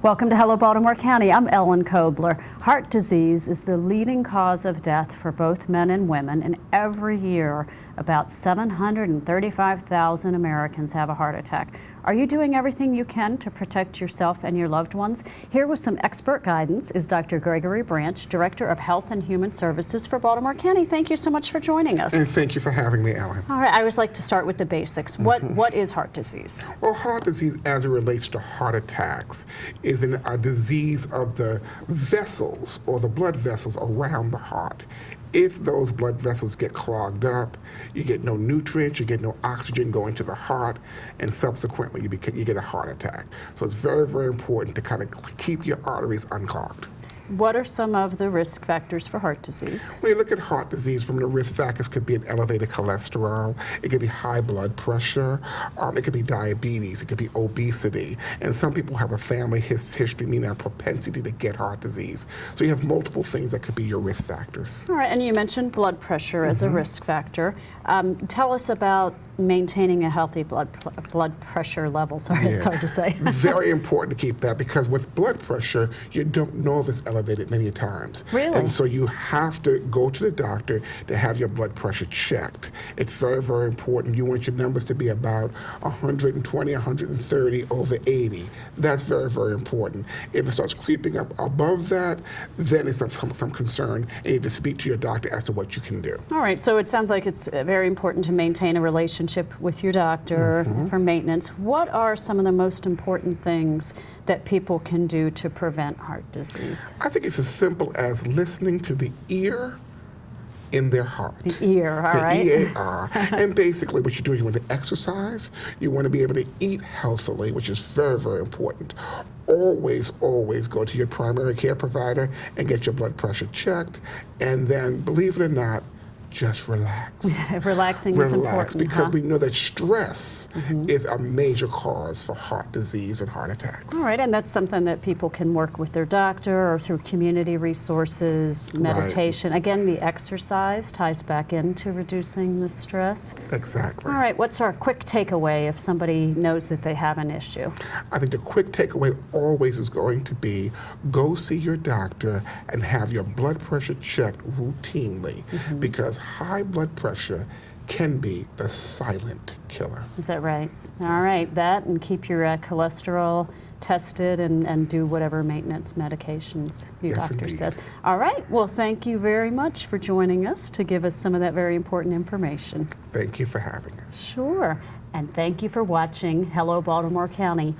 Welcome to Hello Baltimore County. I'm Ellen Kobler. Heart disease is the leading cause of death for both men and women, and every year about 735,000 Americans have a heart attack. Are you doing everything you can to protect yourself and your loved ones? Here with some expert guidance is Dr. Gregory Branch, Director of Health and Human Services for Baltimore County. Thank you so much for joining us. And thank you for having me, Ellen. All right, I always like to start with the basics. What is heart disease? Well, heart disease, as it relates to heart attacks, is a disease of the vessels or the blood vessels around the heart. If those blood vessels get clogged up, you get no nutrients, you get no oxygen going to the heart, and subsequently you get a heart attack. So it's very, very important to kind of keep your arteries unclogged. What are some of the risk factors for heart disease? When you look at heart disease, from the risk factors could be an elevated cholesterol, it could be high blood pressure, it could be diabetes, it could be obesity, and some people have a family history, meaning a propensity to get heart disease. So you have multiple things that could be your risk factors. All right, and you mentioned blood pressure as a risk factor. Tell us about maintaining a healthy blood pressure level. Sorry, it's hard to say. Very important to keep that, because with blood pressure, you don't know if it's elevated many times. Really? And so you have to go to the doctor to have your blood pressure checked. It's very, very important. You want your numbers to be about 120, 130 over 80. That's very, very important. If it starts creeping up above that, then it's some concern, and you need to speak to your doctor as to what you can do. All right, so it sounds like it's very important to maintain a relationship with your doctor for maintenance. What are some of the most important things that people can do to prevent heart disease? I think it's as simple as listening to the ear in their heart. The ear, all right. The EAR. And basically what you do, you want to exercise, you want to be able to eat healthily, which is very, very important. Always, always go to your primary care provider and get your blood pressure checked, and then, believe it or not, just relax. Relaxing is important. Relax, because we know that stress is a major cause for heart disease and heart attacks. All right, and that's something that people can work with their doctor or through community resources, meditation. Right. Again, the exercise ties back into reducing the stress. Exactly. All right, what's our quick takeaway if somebody knows that they have an issue? I think the quick takeaway always is going to be go see your doctor and have your blood pressure checked routinely, because high blood pressure can be the silent killer. Is that right? All right, that, and keep your cholesterol tested and do whatever maintenance medications your doctor says. All right, well, thank you very much for joining us to give us some of that very important information. Thank you for having us. Sure, and thank you for watching Hello Baltimore County.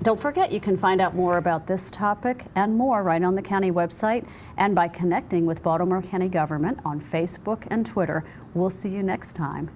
Don't forget, you can find out more about this topic and more right on the county website and by connecting with Baltimore County government on Facebook and Twitter. We'll see you next time.